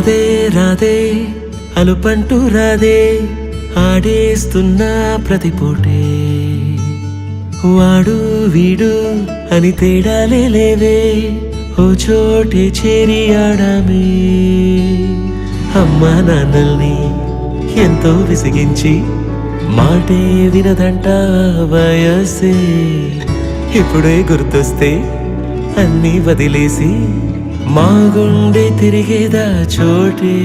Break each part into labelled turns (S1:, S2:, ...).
S1: అలుపే రాదే అలుపంటూ రాదే ఆడేస్తున్నా ప్రతి పూటే వాడు వీడు అని తేడాలే లేవే ఓ చోటే చేరి ఆడామే అమ్మా నాన్నల్ని ఎంతో విసిగించి మాటే వినదంట వయసే ఇప్పుడే గుర్తొస్తే అన్నీ వదిలేసి మా గుండె తిరిగేదా చోటే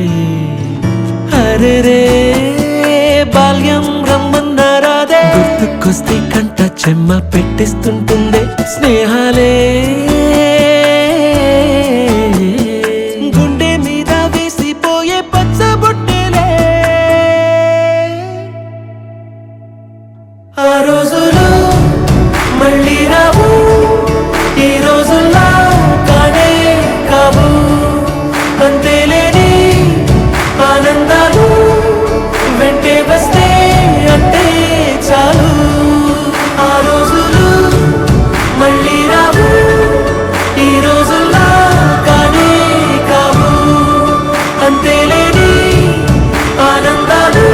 S1: అరెరే బాల్యం రమ్మన్నారాదే గుర్తుకొస్తే కంట చెమ్మ పెట్టిస్తుంటుందే స్నేహాలే గుండె మీద వేసిపోయే పచ్చబొట్టెలే ఆ రోజులు మళ్ళీ రావు ఈ రోజుల్లా కానే కావు అంతేలేని ఆనందాలు వెంటే వస్తే అంటే చాలు ఆ రోజులు మళ్ళీ రావు ఈ రోజుల్లా కానే కావు అంతేలేని ఆనందాలు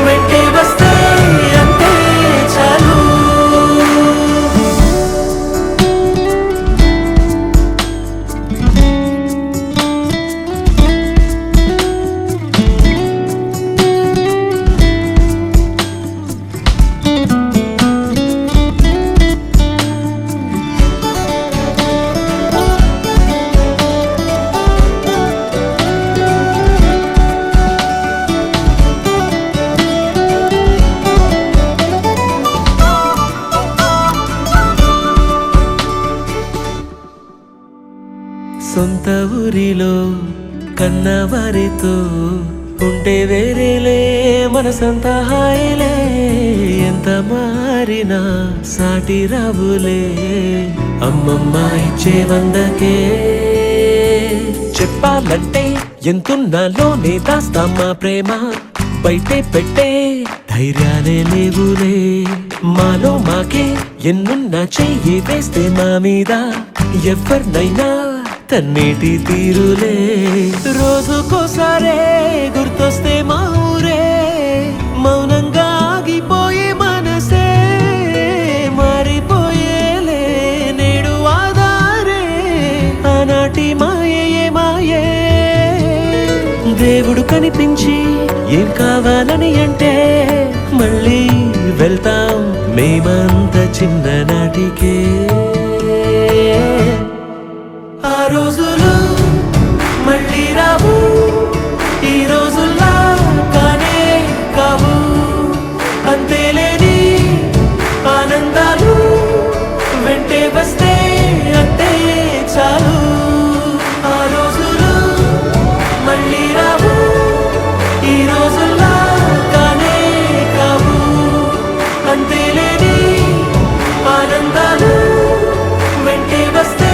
S1: వెంటే వస్తే అంటే చాలు సొంత ఊరిలో కన్నవారితో ఉంటే వేరేలే మనసంత హాయిలే ఎంత మారినా సాటి రావులే అమ్మమ్మ ఇచ్చే వందకే చెప్పాలంటే ఎంతున్నాలోనే దాస్తామా ప్రేమ బయటే పెట్టే ధైర్యాలే లేవులే మాలో మాకే ఎన్నున్నా చెయ్యి వేస్తే మా మీద ఎవరినైనా తన్నేటి తీరులే రోజుకోసారే గుర్తొస్తే మా ఊరే మౌనంగా ఆగిపోయే మనసే మారిపోయేలే నేడు ఆధారే ఆనాటి మాయే మాయే దేవుడు కనిపించి ఏం కావాలని అంటే మళ్ళీ వెళ్తాం మేమంత చిన్ననాటికే ఆ రోజులు మళ్ళీ రావు ఈ రోజుల్లా కానే కావు అంతేలేని ఆనందాలు వెంటే వస్తే అంటే చాలు ఆ రోజులు మళ్ళీ రావు ఈ రోజుల్లా కానే కావు అంతేలేని ఆనందాలు వెంటే వస్తే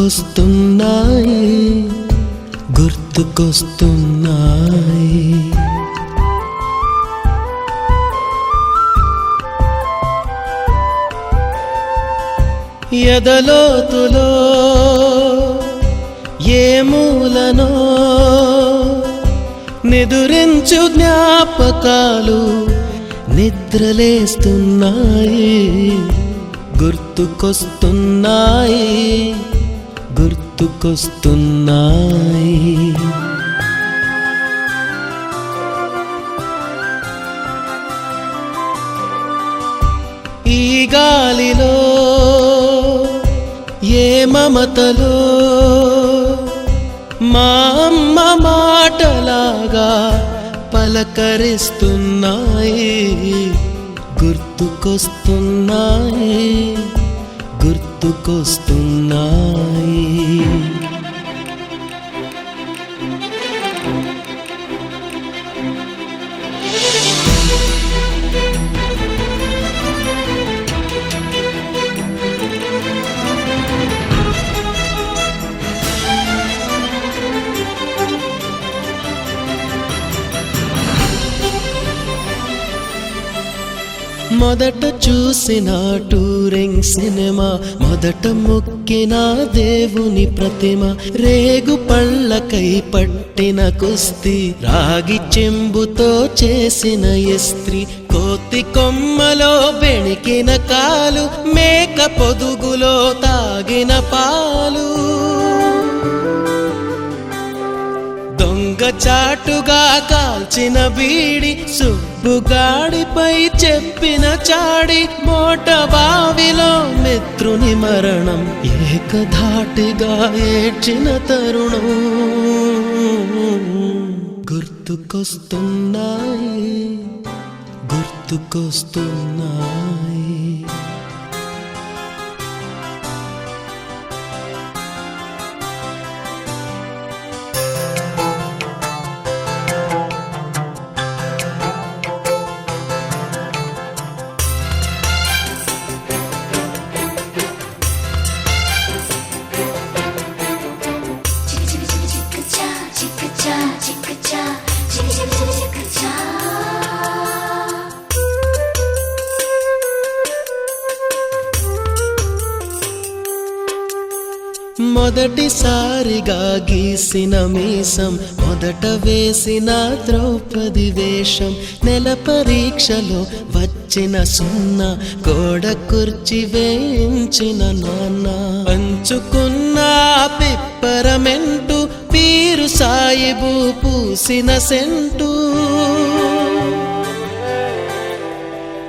S2: గుర్తుకొస్తున్నాయి గుర్తుకొస్తున్నాయి ఎదలోతులో ఏ మూలనో నిదురించు జ్ఞాపకాలు నిద్రలేస్తున్నాయి గుర్తుకొస్తున్నాయి గుర్తుకొస్తున్నాయి ఈ గాలిలో ఏ మమతలో మా అమ్మ మాటలాగా పలకరిస్తున్నాయి గుర్తుకొస్తున్నాయి గుర్తుకొస్తున్నాయి మొదట చూసిన టూరింగ్ సినిమా, మొదట మొక్కిన దేవుని ప్రతిమ, రేగు పళ్ళకై పట్టిన కుస్తీ, రాగి చెంబుతో చేసిన ఇస్త్రీ, కోతి కొమ్మలో బెణికిన కాలు, మేక పొదుగులో తాగిన పాలు, దొంగచాటుగా కాల్చిన బీడి, సుబ్బుగాడిపై చెప్పిన చాడి, మోట బావిలో మిత్రుని మరణం, ఏకధాటిగా ఏడ్చిన తరుణం గుర్తుకొస్తున్నాయి, గుర్తుకొస్తున్నాయి. మొదటిసారిగా గీసిన మీసం, మొదట వేసిన ద్రౌపది వేషం, నెల పరీక్షలో వచ్చిన సున్నా, గోడ కుర్చీ వేయించిన నాన్న, పంచుకున్న పిప్పరమెంటు, పీరు సాయిబు పూసిన సెంటు,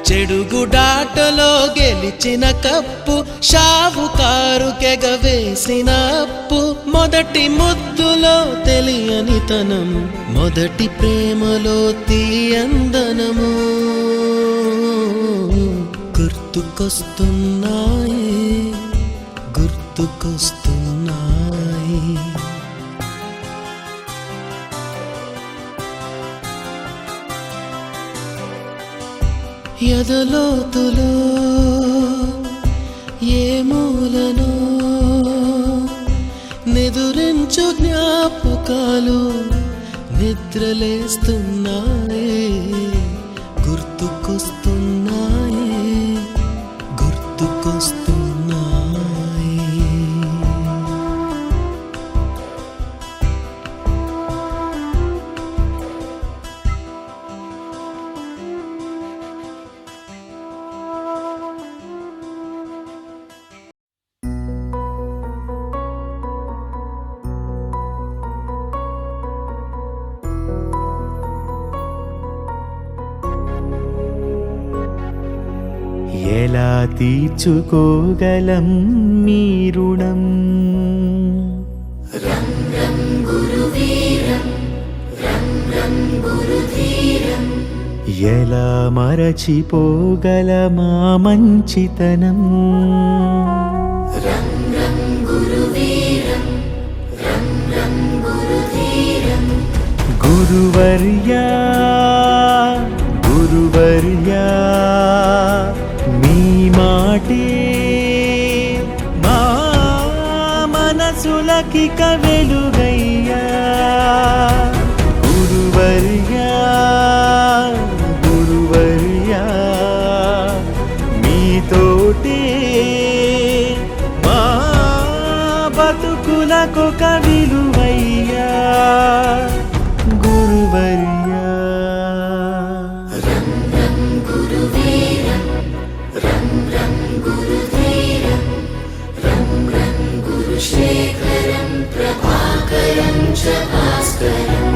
S2: చెడుగుడాటలో గెలిచిన కప్పు, షావుకారు కెగవేసిన అప్పు, మొదటి ముద్దులో తెలియనితనం, మొదటి ప్రేమలో తీయందనము గుర్తుకొస్తున్నాయి, గుర్తుకొస్తున్నాయి. ఎదలోతులో ఏ మూలనో నిదురించు జ్ఞాపకాలు నిద్రలేస్తున్నాయి, గుర్తుకొస్తున్నాయి, గుర్తుకొస్తున్నాయి.
S1: ఎలా తీర్చుకోగలం మీ రుణం, ఎలా మరచిపోగలమా మంచితనం, గురువర్యా గురువర్యా మీ మాటే మా మనసులకిక వెలుగయ్యా, గురువర్యా గురువర్యా మీతోటే మా బతుకులకొక విలువయ్యా, గురువర్యా.
S3: శేఖరం ప్రభాకరం చ భాస్కరం.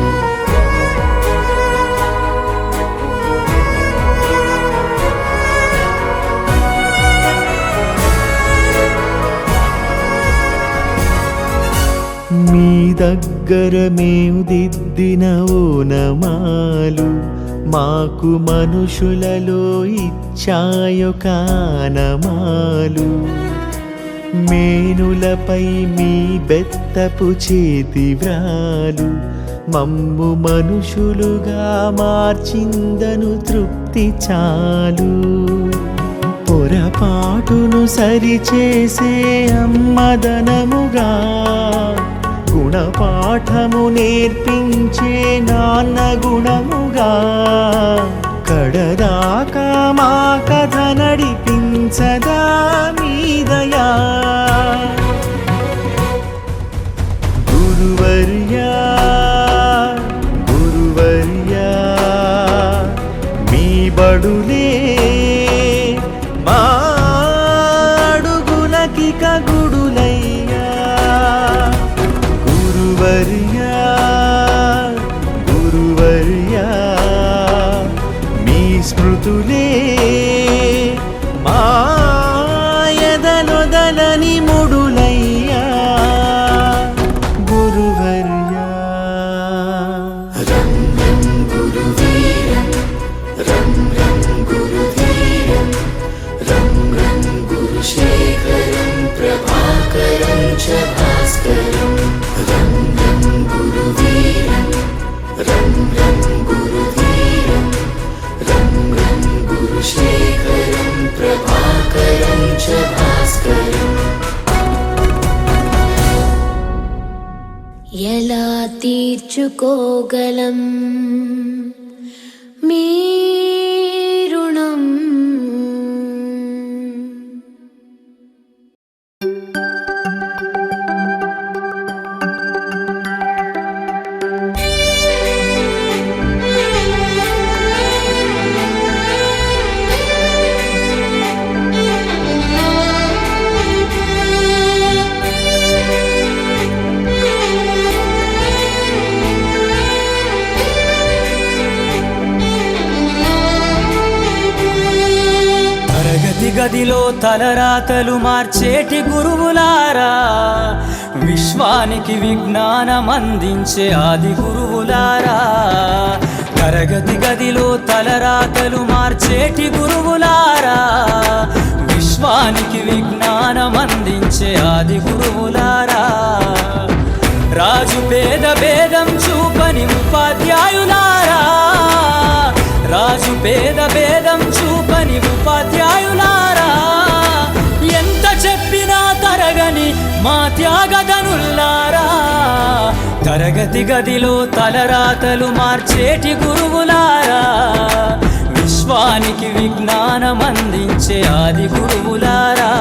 S1: మీ దగ్గర మేము దిద్దిన ఓనమాలు, మాకు మనుషులలో ఇచ్చాయొక ఆనమాలు, మేనులపై మీ బెత్తపు చేతి వ్రాలు, మమ్ము మనుషులుగా మార్చిందను తృప్తి చాలు, పొరపాటును సరిచేసే అమ్మదనముగా, గుణపాఠము నేర్పించే నాన్న గుణముగా, కడదాకా మా కథ నడిపించదా మీదయా గురువర్యా గురువర్యా మీ బడులే మా అడుగులకిక గుడులయ్యా గురువర్యా గురువర్యా మీ స్మృతులే మాయదనొదలని ముడులయ్యా గురువర్యా
S3: రం రం గురువీరం రం రం గురుధీరం రం రం గురుశేఖరం ప్రభాకరం చ భాస్కరం రం రం గురువీరం రం రం గురుధీరం రం రం గురుశేఖరం ప్రభాకరం చ భాస్కరం ఎలా తీర్చుకోగలం మీ రుణం
S4: తరగతి గదిలో తలరాతలు మార్చేటి గురువులారా విశ్వానికి విజ్ఞానం అందించే ఆది గురువులారా తరగతి గదిలో తలరాతలు మార్చేటి గురువులారా విశ్వానికి విజ్ఞానం అందించే ఆది గురువులారా రాజు పేద భేదం చూపని ఉపాధ్యాయులారా రాజు పేద భేదం చూపని ఉపాధ్యాయులారా ఎంత చెప్పినా తరగని మా త్యాగధనుల్లారా తరగతి గదిలో తలరాతలు మార్చేటి గురువులారా విశ్వానికి విజ్ఞానం అందించే ఆది గురువులారా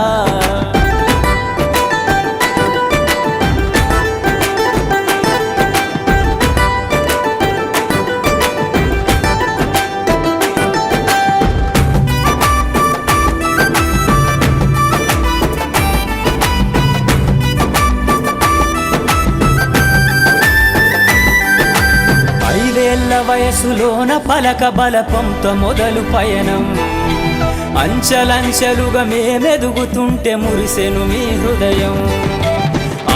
S4: వయసులోన పలక బలపంతో మొదలు పయనం అంచలంచెలుగా మేమెదుగుతుంటే మురిసెను మీ హృదయం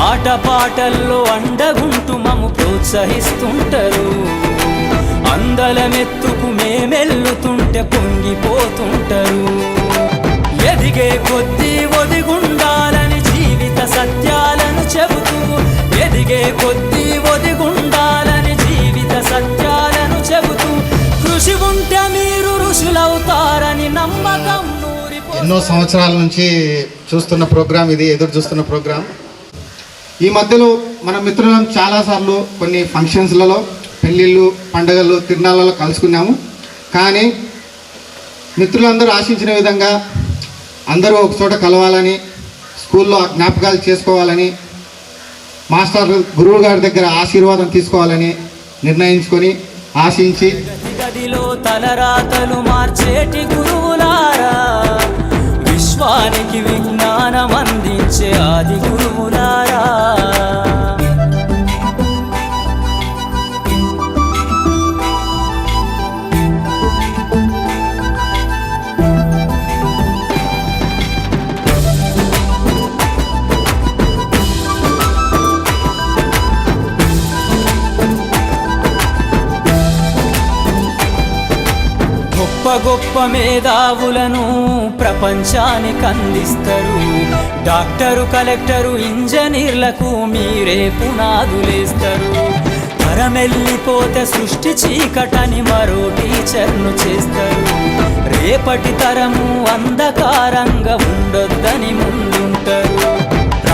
S4: ఆటపాటల్లో అండగుంటూ మము ప్రోత్సహిస్తుంటారు అందలమెత్తుకు మేమెల్లుతుంటే పొంగిపోతుంటారు ఎదిగే కొద్దీ ఒదిగుండాలని జీవిత సత్యాలను చెబుతూ ఎదిగే కొద్దీ ఒదిగుండాలని జీవిత సత్యాలను చెబుతూ కృషి ఉంటే మీరు ఋషులవుతారని నమ్మకం
S5: ఎన్నో సంవత్సరాల నుంచి చూస్తున్న ప్రోగ్రాం ఇది, ఎదురు చూస్తున్న ప్రోగ్రాం. ఈ మధ్యలో మన మిత్రులం చాలాసార్లు కొన్ని ఫంక్షన్స్లలో, పెళ్ళిళ్ళు, పండుగలు, తిరునాళ్ళలో కలుసుకున్నాము. కానీ మిత్రులందరూ ఆశించిన విధంగా అందరూ ఒక చోట కలవాలని, స్కూల్లో జ్ఞాపకాలు చేసుకోవాలని, మాస్టర్ గురువు గారి దగ్గర ఆశీర్వాదం తీసుకోవాలని నిర్ణయించుకొని ఆశించి
S4: గదిలో తలరాతలు మార్చేటి గురువులారా విశ్వానికి విజ్ఞానం అందించే ఆది గురువులారా గొప్ప మేధావులను ప్రపంచానికి అందిస్తారు. డాక్టరు, కలెక్టరు, ఇంజనీర్లకు మీరే పునాదులేస్తారు. తరమెల్లిపోతే సృష్టి చీకటని మరో టీచర్ను చేస్తారు. రేపటి తరము అంధకారంగా ఉండొద్దని ముందుంటారు.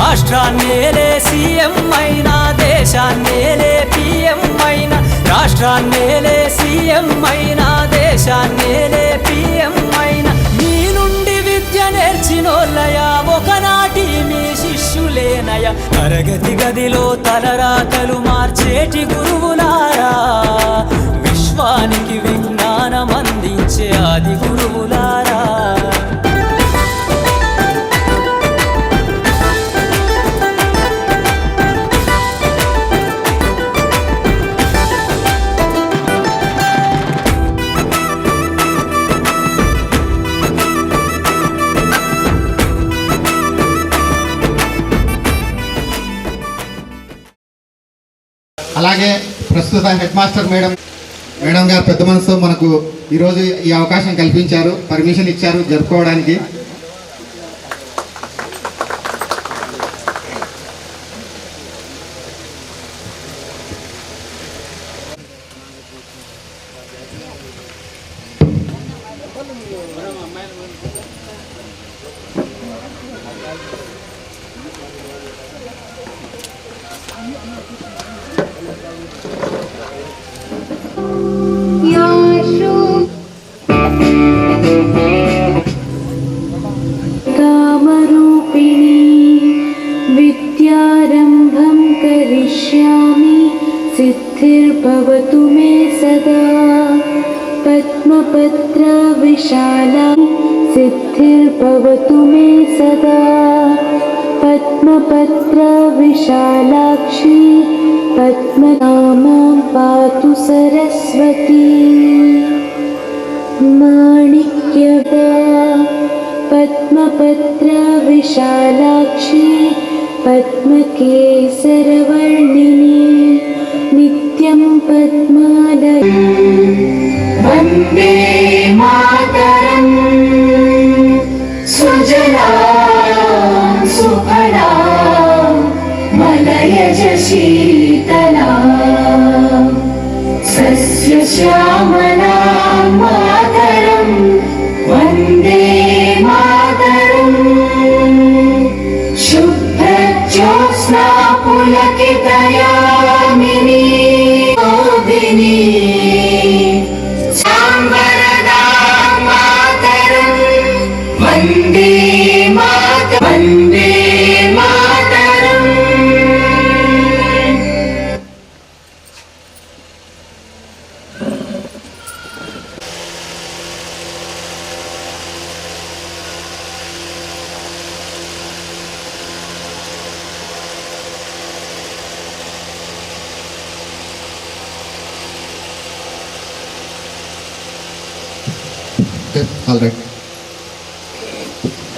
S4: రాష్ట్రాన్నేలే సీఎం అయినా దేశాన్నేలే పిఎం అయినా రాష్ట్రాన్నేలే సీఎం అయినా దేశాన్నేలే పిఎం అయినా మీ నుండి విద్య నేర్చినోళ్ళయా ఒకనాటి మీ శిష్యులేనయా తరగతి గదిలో తలరాతలు మార్చేటి గురువులారా విశ్వానికి విజ్ఞానం అందించే ఆది గురువులారా
S5: అలాగే ప్రస్తుత హెడ్ మాస్టర్ మేడం గారు పెద్ద మనసుతో మనకు ఈరోజు ఈ అవకాశం కల్పించారు, పర్మిషన్ ఇచ్చారు జరుపుకోవడానికి.
S3: कामरूपिणी विद्यारम्भं करिष्यामि सिद्धिर्भवतु मे सदा पद्मपत्रविशाला सिद्धिर्भवतु मे सदा पद्मपत्रविशालाक्षी पद्मनामां पातु सरस्वती माणिक्यदा पद्मपत्रविशालाक्षी पद्मकेसरवर्णिनी नित्यं पद्मालय वन्दे मातरम् सुजला सुफला मलयज शीतला सस्यश्यामला मातरम् वन्दे मातरम् शुभ्रज्योत्स्ना पुलकितयामिनी मोदिनी सांवरदा मातरम् वन्दे मातरम् वन्दे मातरम्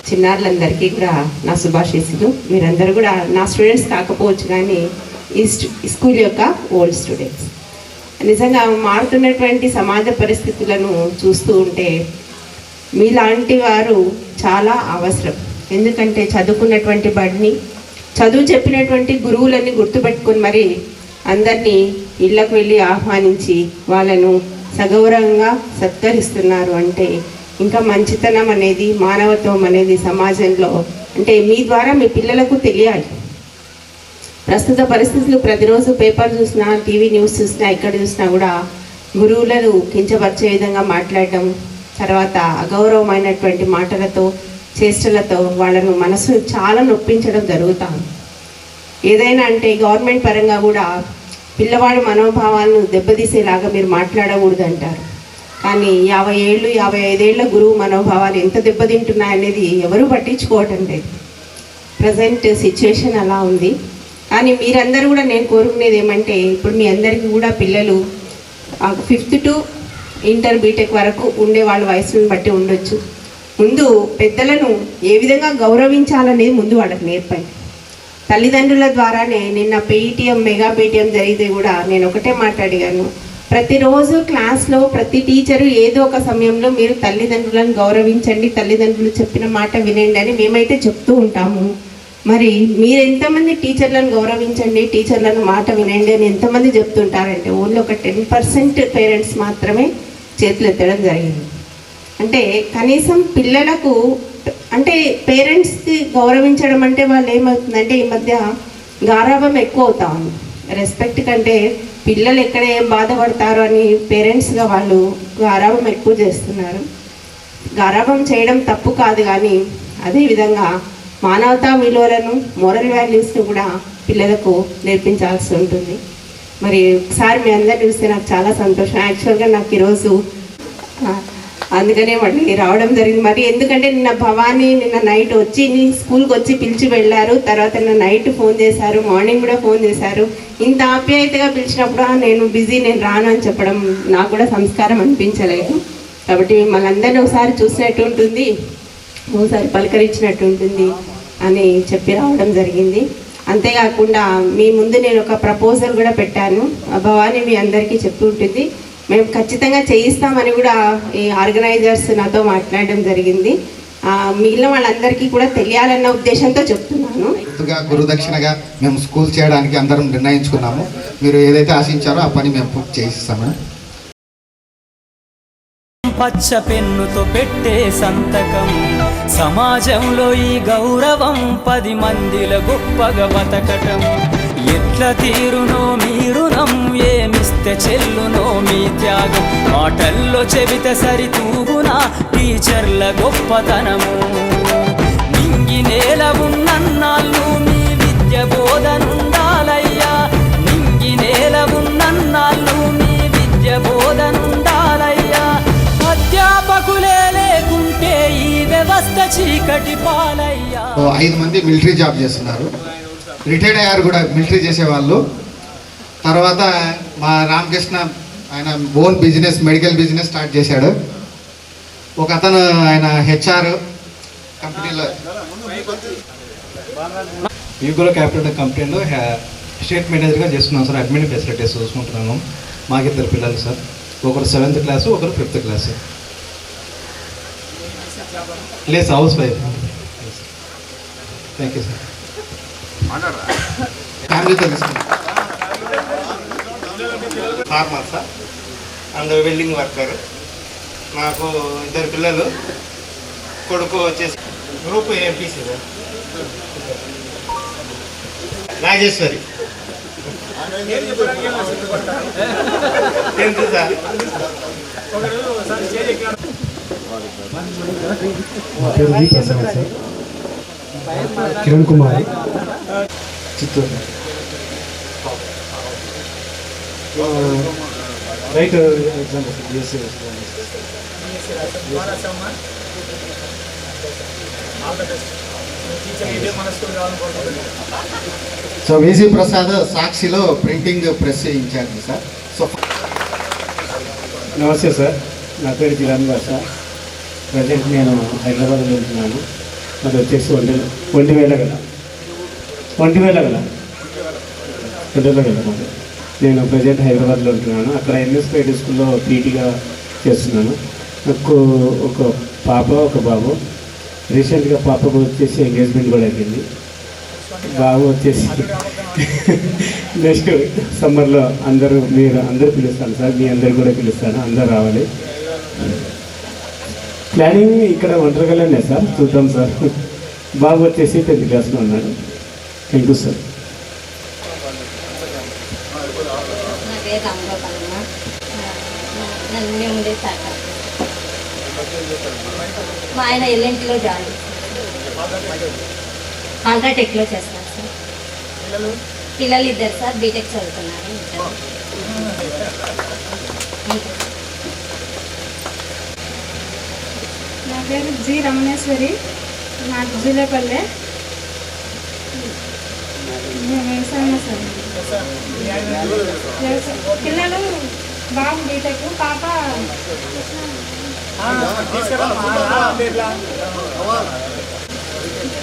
S6: చిన్నారులందరికీ కూడా నా శుభాశీస్సులు. మీరందరూ కూడా నా స్టూడెంట్స్ కాకపోవచ్చు, కానీ ఈ స్కూల్ యొక్క ఓల్డ్ స్టూడెంట్స్. నిజంగా మారుతున్నటువంటి సమాజ పరిస్థితులను చూస్తూ ఉంటే మీలాంటి వారు చాలా అవసరం. ఎందుకంటే చదువుకున్నటువంటి బడిని, చదువు చెప్పినటువంటి గురువులని గుర్తుపెట్టుకొని మరి అందరినీ ఇళ్ళకు వెళ్ళి ఆహ్వానించి వాళ్ళను సగౌరవంగా సత్కరిస్తున్నారు అంటే ఇంకా మంచితనం అనేది, మానవత్వం అనేది సమాజంలో అంటే మీ ద్వారా మీ పిల్లలకు తెలియాలి. ప్రస్తుత పరిస్థితులు ప్రతిరోజు పేపర్ చూసినా, టీవీ న్యూస్ చూసినా, ఎక్కడ చూసినా కూడా గురువులను కించపరిచే విధంగా మాట్లాడడం, తర్వాత అగౌరవమైనటువంటి మాటలతో చేష్టలతో వాళ్ళను మనసు చాలా నొప్పించడం జరుగుతుంది. ఏదైనా అంటే గవర్నమెంట్ పరంగా కూడా పిల్లవాడి మనోభావాలను దెబ్బతీసేలాగా మీరు మాట్లాడకూడదు అంటారు. కానీ 50 ఏళ్ళు 55 ఏళ్ల గురువు మనోభావాలు ఎంత దెబ్బతింటున్నాయనేది ఎవరూ పట్టించుకోవటం లేదు. ప్రజెంట్ సిచ్యువేషన్ అలా ఉంది. కానీ మీరందరూ కూడా నేను కోరుకునేది ఏమంటే, ఇప్పుడు మీ అందరికీ కూడా పిల్లలు 5th to ఇంటర్ బీటెక్ వరకు ఉండే వాళ్ళ వయసును బట్టి ఉండొచ్చు. ముందు పెద్దలను ఏ విధంగా గౌరవించాలనేది ముందు వాళ్ళకి నేర్పండి. తల్లిదండ్రుల ద్వారానే నిన్న పేటీఎం మెగా పేటీఎం జరిగితే కూడా నేను ఒకటే మాట్లాడాను, ప్రతిరోజు క్లాస్లో ప్రతి టీచరు ఏదో ఒక సమయంలో మీరు తల్లిదండ్రులను గౌరవించండి, తల్లిదండ్రులు చెప్పిన మాట వినండి అని మేమైతే చెప్తూ ఉంటాము. మరి మీరు ఎంతమంది టీచర్లను గౌరవించండి, టీచర్లను మాట వినండి అని ఎంతమంది చెప్తుంటారంటే ఓన్లీ ఒక 10% పేరెంట్స్ మాత్రమే చేతులు ఎత్తడం జరిగింది. అంటే కనీసం పిల్లలకు అంటే పేరెంట్స్కి గౌరవించడం అంటే వాళ్ళు ఏమవుతుందంటే ఈ మధ్య గారాబం ఎక్కువ అవుతా ఉంది. రెస్పెక్ట్ కంటే పిల్లలు ఎక్కడ ఏం బాధపడతారు అని పేరెంట్స్గా వాళ్ళు గారాబం ఎక్కువ చేస్తున్నారు. గారాబం చేయడం తప్పు కాదు, కానీ అదేవిధంగా మానవతా విలువలను, మోరల్ వాల్యూస్ని కూడా పిల్లలకు నేర్పించాల్సి ఉంటుంది. మరి ఒకసారి మీ అందరిని చూస్తే నాకు చాలా సంతోషం. యాక్చువల్గా నాకు ఈరోజు అందుకనే మళ్ళీ రావడం జరిగింది. మరి ఎందుకంటే నిన్న నైట్ వచ్చి స్కూల్కి వచ్చి పిలిచి వెళ్ళారు. తర్వాత నిన్న నైట్ ఫోన్ చేశారు, మార్నింగ్ కూడా ఫోన్ చేశారు. ఇంత ఆప్యాయతగా పిలిచినప్పుడు నేను బిజీ, నేను రాను అని చెప్పడం నాకు కూడా సంస్కారం అనిపించలేదు. కాబట్టి మిమ్మల్ని అందరినీ ఒకసారి చూసినట్టు ఉంటుంది, ఒకసారి పలకరించినట్టు ఉంటుంది అని చెప్పి రావడం జరిగింది. అంతేకాకుండా మీ ముందు నేను ఒక ప్రపోజల్ కూడా పెట్టాను. భవానీ మీ అందరికీ చెప్పి ఉంటుంది. మేము ఖచ్చితంగా చేయిస్తామని కూడా ఈ ఆర్గనైజర్స్ నాతో మాట్లాడడం జరిగింది. మిగిలిన వాళ్ళందరికీ కూడా తెలియాలన్న ఉద్దేశంతో చెప్తున్నాను.
S5: గురుదక్షిణగా మేము స్కూల్ చేయడానికి అందరం నిర్ణయించుకున్నాము. మీరు ఏదైతే ఆశించారో ఆ పని మేము పూర్తి చేయిస్తాము.
S4: పచ్చ పెన్నుతో పెట్టే సంతకం, సమాజంలో ఈ గౌరవం 10 మందిల గొప్పగా బతకటం. ఎట్ల తీరునో మీ రుణం, ఏమిస్తే చెల్లునో మీ త్యాగం. మాటల్లో చెబితే సరితూగునా టీచర్ల గొప్పతనము. నింగి నేల ఉన్నన్నాళ్ళు మీ విద్య బోధనుండాలయ్యా. నింగి నేల ఉన్నన్నాళ్ళు మీ విద్య బోధనుండాలయ్యా. అధ్యాపకులే లేకుంటే ఈ వ్యవస్థ చీకటి పాలయ్యా.
S5: 5 మంది మిలిటరీ జాబ్ చేస్తున్నారు, రిటైర్డ్ అయ్యారు కూడా మిలిటరీ చేసేవాళ్ళు. తర్వాత మా రామకృష్ణ ఆయన own business, medical business start చేశాడు. ఒక అతను ఆయన హెచ్ఆర్ కంపెనీలో,
S7: యూగోలో క్యాపిటల్ కంపెనీలో స్టేట్ మేనేజర్గా చేస్తున్నాను సార్. అడ్మిన్ ఫెసిలిటీస్ చూసుకుంటున్నాను. మాకు 2 పిల్లలు సార్, ఒకరు 7th క్లాసు, ఒకరు 5th క్లాసు. లేదు sir, housewife. Thank you sir.
S5: ఫ్యామిలీతో తీసుకున్నాం.
S8: Farmer sir and welding worker. నాకు 2 పిల్లలు. కొడుకు వచ్చేసి group MPC sir, Rajeshwari 10th sir.
S7: Kiran Kumar, Chittoor. Right exam BSc.
S5: So VC Prasad సాక్షిలో printing press incharge sir. So
S9: namaste sir, నా పేరు కిరణ్ భాష. ప్రజెంట్ నేను హైదరాబాద్లో ఉంటున్నాను. అది వచ్చేసి ఒంటివేల గల నేను ప్రజెంట్ హైదరాబాద్లో ఉంటున్నాను. అక్కడ ఎంఎస్పేట స్కూల్లో పీటీగా చేస్తున్నాను. నాకు ఒక పాప, ఒక బాబు. రీసెంట్గా పాపకు వచ్చేసి ఎంగేజ్మెంట్ కూడా అయిపోయింది. బాబు వచ్చేసి నెక్స్ట్ సమ్మర్లో అందరూ పిలుస్తాను సార్, మీ అందరు కూడా పిలుస్తాను, అందరు రావాలి. ప్లానింగ్ ఇక్కడ ఒంటరిగానే సార్, చూద్దాం సార్. బాబు వచ్చేసి 10th క్లాస్లో ఉన్నాడు. Thank you sir.
S10: మా ఆయన ఎల్ఎన్టీలో జాయిన్ కాంట్రాటెక్లో చేస్తారు సార్. పిల్లలు 2 సార్, బీటెక్ చదువుతున్నారు.
S11: నా పేరు జి రమణేశ్వరి, నాకు జూలేపల్లె. వ్యవసాయం సార్. పిల్లలు బాబు బీటెక్, పాప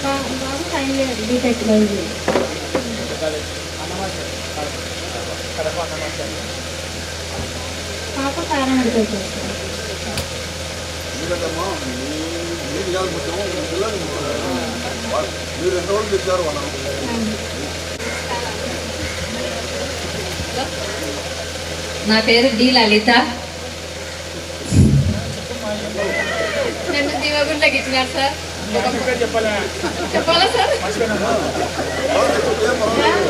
S11: బాబు ఫైనల్ ఇయర్ బీటెక్లో. పాప పారామెడికల్ చేస్తారు.
S10: నా పేరు డి లలిత. నన్ను దివగుంట్లోకి ఇచ్చినారు సార్.
S11: చెప్పాలా sir?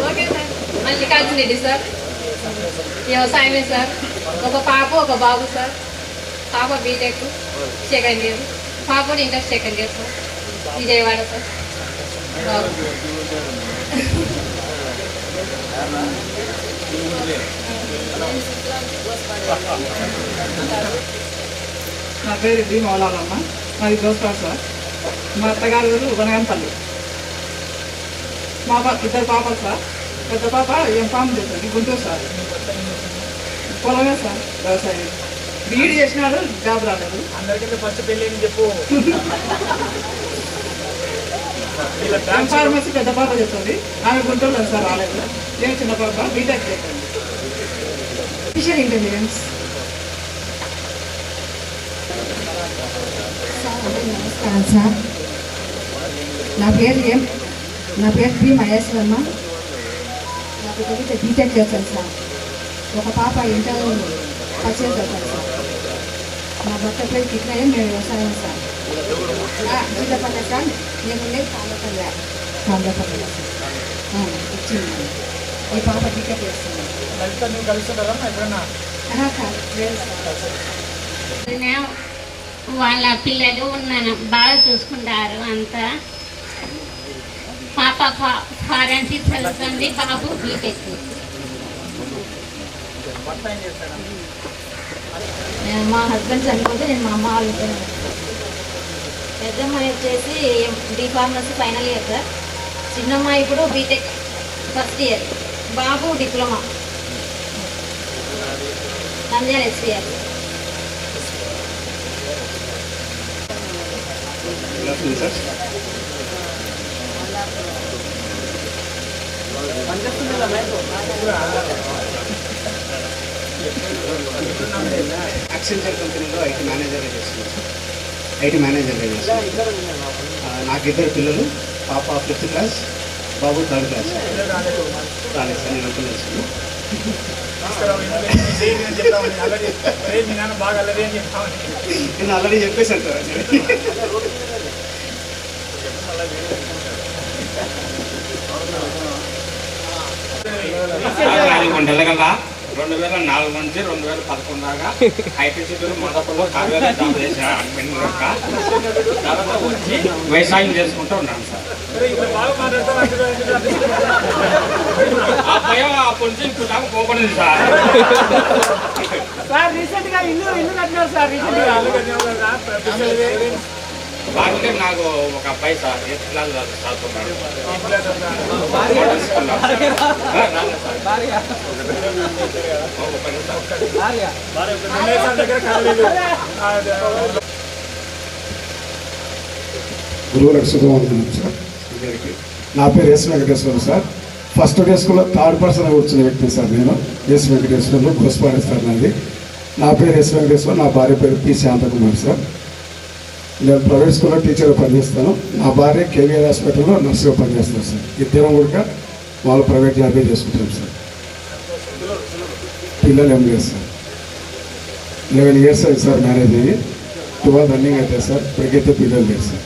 S11: Okay sir. Mallikarjuna Reddy sir, వ్యవసాయమే సార్. ఒక పాప ఒక బాబు సార్. పాప బీటెక్ సెకండ్ ఇయర్, పాప inter second year sir, Vijayawada sir. బాబు
S12: నా పేరు డి మౌలాలమ్మ, మాది గోస్పాడు సార్. మా అత్తగారు వనగంపల్లి. ఇద్దరు పాపలు సార్. పెద్ద పాప ఎంఫామ్ చేస్తుంది గుంటూరు సార్. పొలమే సార్, వ్యవసాయం. బీఈడి చేసినాడు, జాబ్ రాలేదు.
S4: అందరికంటే ఫస్ట్ పెళ్ళి అని చెప్పు.
S12: ఫార్మసీ పెద్ద పాప చేస్తుంది, ఆమె గుంటూరులో సార్ రాలేదు. నేను చిన్న పాప బీటెక్ చేస్తాను, ఆర్టిఫిషియల్ ఇంటెలిజెన్స్.
S13: నమస్కారం సార్. నా పేరు పి మహేశ్వరమ్మ. నాకు తెలియదు బీటెక్ చేస్తాను సార్. ఒక పాప ఇంటర్ ఫస్ట్ ఇయర్ చదువుతాను సార్. నా భర్త పేరు కిట్నయ్య, మేము వ్యవసాయం సార్. జిల్లపల్లె సార్. నేను ఉండేది తాండపల్లె సార్. వచ్చింది. ఈ పాప బీటెక్ చేస్తుంది.
S10: వాళ్ళ పిల్లలు ఉన్నాను బాగా చూసుకుంటారు అంతా. పాప ఫారెన్సిక్ చదువుతుంది, బాబు బీటెక్.
S13: మా హస్బెండ్ చనిపోతే నేను మా అమ్మ వాళ్ళతో.
S10: పెద్దమ్మాయి వచ్చేసి B pharmacy final year sir. చిన్నమ్మాయి ఇప్పుడు బీటెక్ ఫస్ట్ ఇయర్, బాబు డిప్లొమా నంద్యాల ఎస్పీఆర్.
S7: యాక్సెంచర్ కంపెనీలో ఐటీ మేనేజర్గా చేస్తున్నాను. నాకు ఇద్దరు పిల్లలు, పాప 5th క్లాస్, బాబు 3rd క్లాస్. రాలేదు సార్, నేను అనుకున్నాను. నేను ఆల్రెడీ చెప్పేసాను సార్.
S4: ఉండగలరా 2004 నుంచి 2011 దాకా ఐటీ సిటీలో మొదట్లో కార్యాలయం జాబ్ చేశాను. తర్వాత వచ్చి వ్యవసాయం చేసుకుంటూ ఉన్నాను సార్. ఆ భయం అప్పటి నుంచి ఇప్పుడు దాకా పోకూడదు సార్.
S12: రీసెంట్గా ఇల్లు కట్టినారు సార్.
S4: వాటికి నాకు ఒక అబ్బాయి సార్ 8th క్లాస్ చదువుతున్నాడు.
S14: గురువులకు శుభవందనం సార్. నా పేరు S Venkateshwara sir. First day స్కూల్లో 3rd పర్సన్ కూర్చున్న వ్యక్తి సార్. నేను ఎస్ వెంకటేశ్వర్లు గోస్పాడు సార్. నాది నా పేరు ఎస్ వెంకటేశ్వర, నా భార్య పేరు పి శాంతకుమార్ సార్. నేను ప్రైవేట్ స్కూల్లో టీచర్గా పనిచేస్తాను. నా భార్య కేవీఆర్ హాస్పిటల్లో నర్సుగా పనిచేస్తాను సార్. ఇద్దరం కూడా వాళ్ళు ప్రైవేట్ జాబే చేసుకుంటాం సార్. పిల్లలు ఏం లేదు సార్. 11 years అయింది సార్ మ్యారేజ్ అయ్యి. 12 రన్నింగ్ అవుతాయి సార్. ఇప్పటికైతే పిల్లలు లేదు సార్.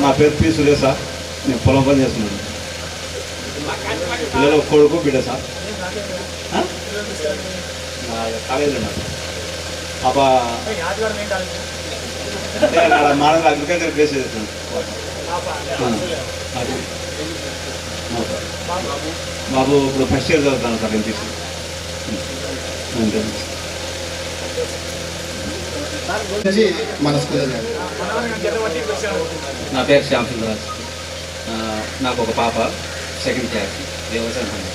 S7: నా పేరు పి సురేష్ సార్. నేను పొలం పని చేస్తున్నాను. పిల్లలు కొడుకు బిడ్డ సార్. కాలేజీలో ఉన్నారు. పాప మోడల్ అగ్రికల్చర్ బేస్ చేస్తున్నాను. బాబు ఇప్పుడు ఫస్ట్ ఇయర్ చదువుతాను సార్. ఎంపీసీ.
S5: మన స్కూల్
S15: నా పేరు శ్యామ్ సుందరాజ్. నాకు ఒక పాప 2nd క్లాస్, వ్యవసాయం.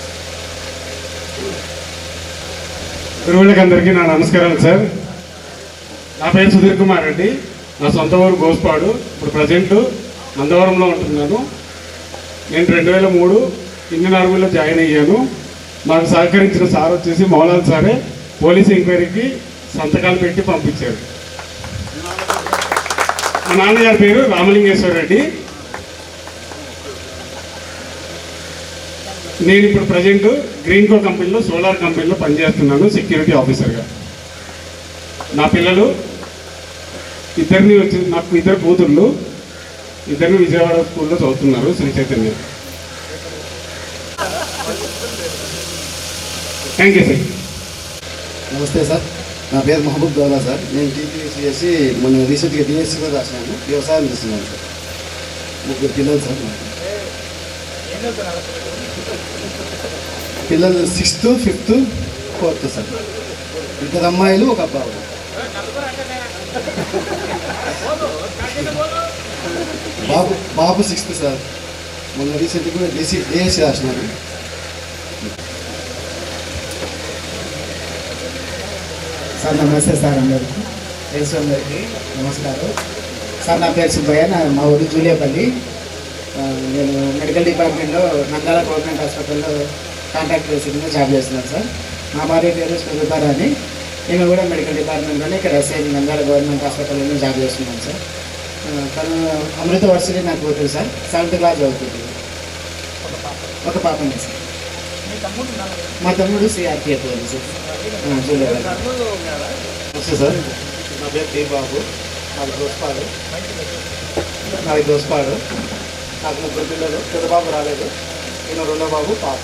S9: గురువులకి అందరికీ నా నమస్కారాలు సార్. నా పేరు సుధీర్ కుమార్ రెడ్డి. నా సొంత ఊరు గోస్పాడు. ఇప్పుడు ప్రజెంట్ నందవరంలో ఉంటున్నాను. నేను 2003 ఇండియన్ ఆర్మీలో జాయిన్ అయ్యాను. మాకు సహకరించిన సార్ వచ్చేసి మౌలాల్ సారే పోలీస్ ఎంక్వైరీకి సంతకాలు పెట్టి పంపించారు. మా నాన్నగారి పేరు రామలింగేశ్వర రెడ్డి. నేను ఇప్పుడు ప్రజెంట్ గ్రీన్ కో కంపెనీలో, సోలార్ కంపెనీలో పనిచేస్తున్నాను సెక్యూరిటీ ఆఫీసర్గా.
S16: నా పిల్లలు ఇద్దరిని వచ్చి నాకు ఇద్దరు కూతుర్లు, ఇద్దరిని విజయవాడ స్కూల్లో చదువుతున్నారు, Sri Chaitanya. Thank you sir.
S17: నమస్తే సార్, నా పేరు మహబూబ్ దౌలా సార్. నేను టీపీఎస్సీ చేసి మొన్న రీసెంట్గా డిఎస్సీ కూడా రాసినాను. వ్యవసాయం చేస్తున్నాను సార్. 3 పిల్లలు సార్. పిల్లలు 6th, 5th, 4th సార్. 2 అమ్మాయిలు 1 అబ్బాయి. బాబు 6th సార్. మొన్న రీసెంట్గా కూడా డిఎస్సీ రాసినాను.
S18: సార్ నమస్తే సార్, అందరికీ తెలుసు, అందరికీ నమస్కారం సార్. నా పేరు సుబ్బయ్య, మా ఊరు జూలియాపల్లి. నేను మెడికల్ డిపార్ట్మెంట్లో నంద్యాల గవర్నమెంట్ హాస్పిటల్లో కాంట్రాక్ట్ బేసిక్గా జాబ్ చేస్తున్నాను సార్. మా భార్య పేరు స్వరూపారా అని, నేను కూడా మెడికల్ డిపార్ట్మెంట్లోనే ఇక్కడ ఎస్ఐ నంద్యాల గవర్నమెంట్ హాస్పిటల్లో జాబ్ చేస్తున్నాను సార్. తను అమృత వర్సిటీ నాకు పోతుంది సార్. 7th క్లాస్ చదువుతుంది. 1 పాపనే సార్. మా తమ్ముడు సిఆర్పిఎఫ్ సార్.
S17: నమస్తే సార్, నా పేరు టీ బాబు. నాది దోసపాడు. నాకు 3 పిల్లలు. పెద్ద బాబు రాలేదు. నేను 2వ బాబు పాప.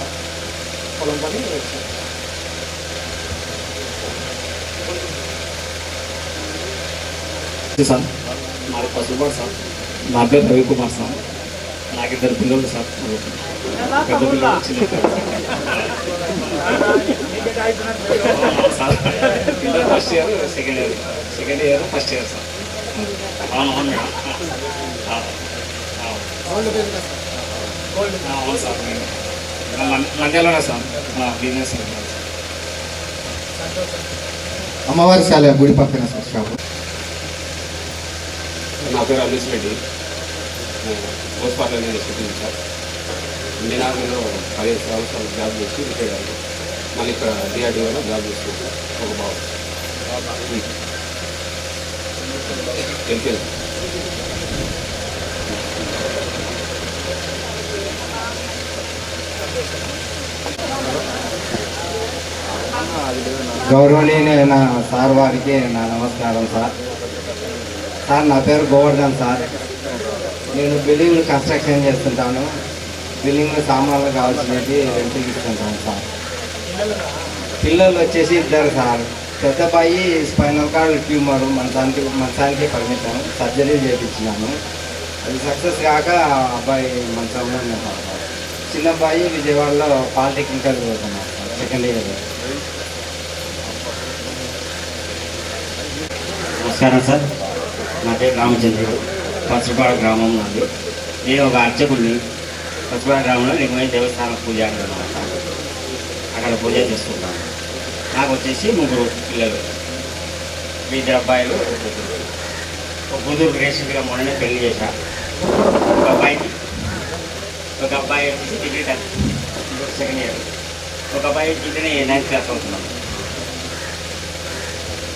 S17: పొలం పని
S15: సార్. నాది పసుపాడు సార్. నా పేరు రవికుమార్ సార్. నాకు 2 పిల్లలు సార్. పెద్ద పిల్లలు, చిన్న సార్. పిల్లలు first year, second year, first year sir. అవును సార్. నంద్యాలనే సార్ బిజినెస్.
S5: అమ్మవారి శాల గుడి పక్కన సార్ షాపు.
S15: నా పేరు అలీస్ రెడ్డి. హోస్పాట్లో షూటింగ్ సార్. ఇండియాలో 15 సంవత్సరాలు జాబ్ చేసి రిటైర్ అయ్యారు. మళ్ళీ ఇక్కడ డిఆర్డీఓలో జాబ్ చేస్తున్నాను. 1 బాబు. ఎల్కేజీ.
S19: గౌరవనీయులైన సార్ వారికి నా నమస్కారం సార్. సార్ నా పేరు గోవర్ధన్ సార్. నేను బిల్డింగ్ కన్స్ట్రక్షన్ చేస్తుంటాను. బిల్డింగ్ సామాన్లు కావాల్సినవి రెంట్కి ఇస్తుంటాను సార్. పిల్లలు వచ్చేసి 2 సార్. పెద్ద అబ్బాయి స్పైనల్ కార్డ్ ట్యూమర్, మంచానికి పరిమితం. సర్జరీ చేయించినాను. అది సక్సెస్ కాక అబ్బాయి మంచంలో ఉన్నాడు సార్. చిన్న అబ్బాయి విజయవాడలో పాలిటెక్నికల్ చదువుతున్నాడు సార్, 2nd ఇయర్.
S20: నమస్కారం సార్, నా పేరు రామచంద్రుడు. పసుపాడ గ్రామం నాది. నేను ఒక అర్చకుడిని. పసుపాడ గ్రామంలో నేను దేవస్థానం పూజ సార్. అక్కడ పూజ చేసుకుంటాను. నాకు వచ్చేసి 3 పిల్లలు, 2 అబ్బాయిలు, 1 కూతురు. 1 కూతురు రీసెంట్గా మొన్ననే పెళ్లి చేశా. 1 అబ్బాయి వచ్చేసి డిగ్రీ 2nd ఇయర్. 1 అబ్బాయి ఇంటనే 9th క్లాస్ అవుతున్నాం.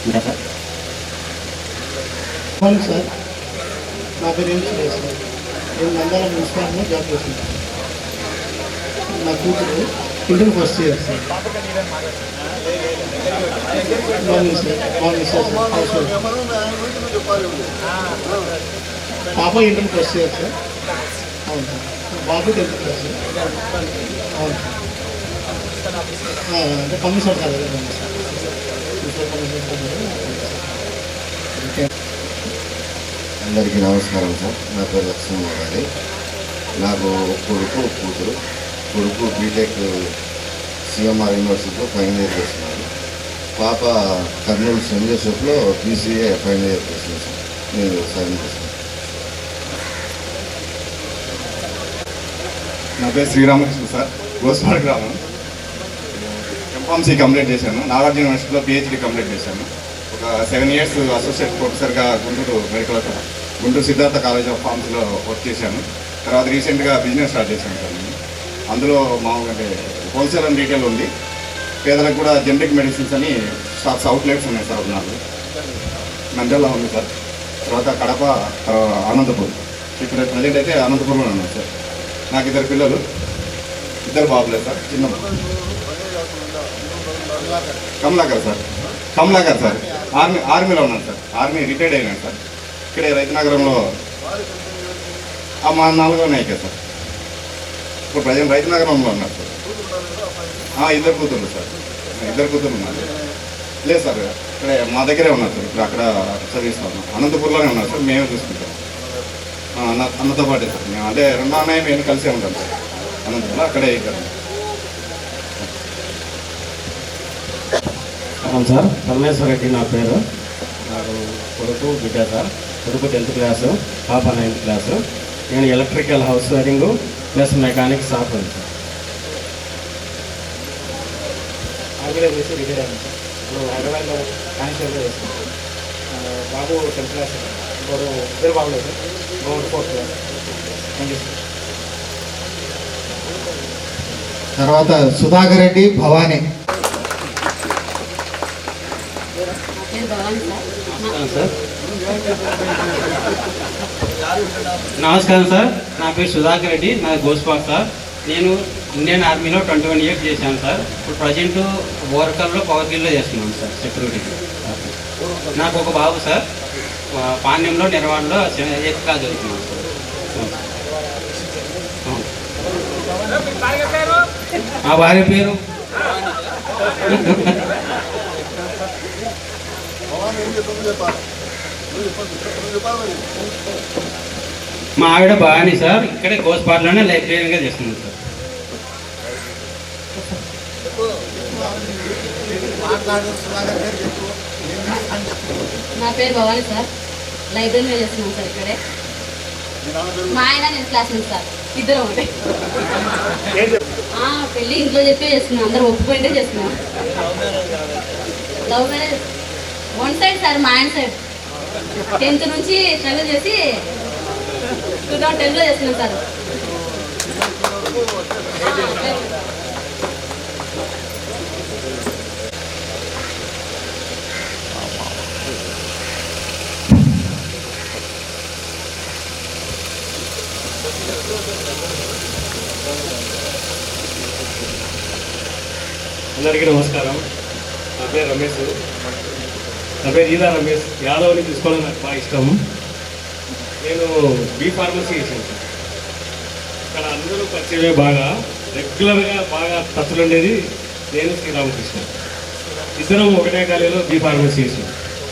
S20: ఇంకా సార్.
S17: అవును సార్, నా పేరు ఏం సురేష్ సార్. నేను నంద్యాల మున్సిపాలిటీలో జాబ్ చేస్తున్నాను. నా కూతురు ఇంటర్ ఫస్ట్ ఇయర్ సార్. పాప ఇంటర్ ఫస్ట్ ఇయర్ సార్. అవును సార్. బాబు 10th క్లాస్. అవును సార్. అంటే కమిషన్ కాదు.
S21: అందరికీ నమస్కారం సార్. నా పేరు లక్ష్మీమోహన్. నాకు 1 కొడుకు 1 కూతురు. కొడుకు బీటెక్ సిఎంఆర్ యూనివర్సిటీలో ఫైనల్ ఇయర్ చేస్తున్నాడు. పాప కర్నూలు సెయింట్ జోసెఫ్లో బీసీఏ ఫైనల్ ఇయర్ చేస్తున్నాను సార్. నేను వ్యవసాయం చేస్తున్నాను.
S22: నా పేరు శ్రీరామకృష్ణ సార్. గోస్పాడ గ్రామం. ఎంఫార్మసీ కంప్లీట్ చేశాను. నాగార్జున యూనివర్సిటీలో పిహెచ్డీ కంప్లీట్ చేశాను. ఒక 7 ఇయర్స్ అసోసియేట్ ప్రొఫెసర్గా గుంటూరు సిద్ధార్థ కాలేజ్ ఆఫ్ ఫార్మసీలో వర్క్ చేశాను. తర్వాత రీసెంట్గా బిజినెస్ స్టార్ట్ చేశాను సార్. నేను అందులో మామూలుగా అంటే హోల్సేల్ అండ్ రీటైల్ ఉంది. పేదలకు కూడా జనరిక్ మెడిసిన్స్ అని షాప్స్ అవుట్లెట్స్ ఉన్నాయి సార్. 4 నంద్యాల ఉంది సార్. తర్వాత కడప, అనంతపూర్. ఇప్పుడు ప్రజెంట్ అయితే అనంతపూర్లో ఉన్నాను సార్. నాకు 2 పిల్లలు, 2 బాబులే సార్. చిన్న కమలాకర్ సార్. ఆర్మీలో ఉన్నాను సార్. ఆర్మీ రిటైర్డ్ అయినాను సార్. ఇక్కడే రైతునగరంలో మా 4వ నాయకే సార్. ఇప్పుడు ప్రజెంట్ రైతునగరంలో ఉన్నారు సార్. 2 కూతుర్లు సార్. 2 కూతుర్లు ఉన్నారు. లేదు సార్, ఇక్కడే మా దగ్గరే ఉన్నారు సార్. ఇప్పుడు అక్కడ చదివిస్తా ఉన్నాం. అనంతపూర్లోనే ఉన్నారు సార్. మేమే చూసుకుంటాం. అన్నతో పాటే సార్. మేము అంటే 2వ అన్నయ్య మేము కలిసే ఉంటాం సార్. అనంతపూర్లో అక్కడే ఇక్కడ.
S9: అవును సార్, పరమేశ్వర రెడ్డి నా పేరు. నాకు కొడుకు బిడ్డ సార్. కొడుకు 10th క్లాసు, పాప 9th క్లాసు. నేను electrical house wiring plus mechanic shop ఉంది సార్.
S7: ఆర్మీలో చేసి రిటైర్ అయ్యాను సార్. ఇప్పుడు హైదరాబాద్లో కానిస్టేబుల్గా చేస్తున్నాను. బాబు 10th క్లాస్, ఇంకోడు 2 బాబులు సార్. ఇంకోటి 4th class. Thank you sir.
S5: తర్వాత సుధాకర్ రెడ్డి, భవానీ.
S1: నమస్కారం సార్, నా పేరు సుధాకర్ రెడ్డి, నాది గోస్పాక్ సార్. నేను ఇండియన్ ఆర్మీలో 21 years చేశాను సార్. ఇప్పుడు ప్రజెంట్ ఓరకల్లో పవర్ గిల్లో చేస్తున్నాను సార్, సెక్యూరిటీ. నాకు ఒక బాబు సార్, పాణ్యంలో నిర్వహణలో 8th class చదువుతున్నాను సార్. మా భార్య పేరు మా ఆవిడ భవానీ సార్. ఇక్కడే గోస్పాట్లోనే లైబ్రరీగా చేస్తున్నాను సార్.
S2: నా పేరు భవానీ సార్. లైబ్రరీలో చేస్తున్నాను సార్ ఇక్కడే. మా ఆయన నేను క్లాస్మేట్ సార్. ఇద్దరు ఒకటే. పెళ్ళి ఇంట్లో చెప్పే చేస్తున్నాను. అందరూ ఒప్పుకుంటే చేస్తున్నాను. లవ్ మ్యారేజ్ 1 side సార్, మా ఆయన సైడ్. 10th నుంచి స్ట్రగుల్ చేసి 2010లో చేస్తున్నాను సార్.
S23: అందరికీ నమస్కారం. నా పేరు రమేష్. నా పేరు ఈదా రమేష్. యాదవ్ని తీసుకోవడం నాకు బాగా ఇష్టం. నేను బీ ఫార్మసీ చేశాను సార్. ఇక్కడ అందరూ పరిచయమే, బాగా రెగ్యులర్గా బాగా టచ్లు ఉండేది నేను శ్రీరామకృష్ణ. ఇద్దరం ఒకటే కాలేజీలో బీ ఫార్మసీ చేసాం.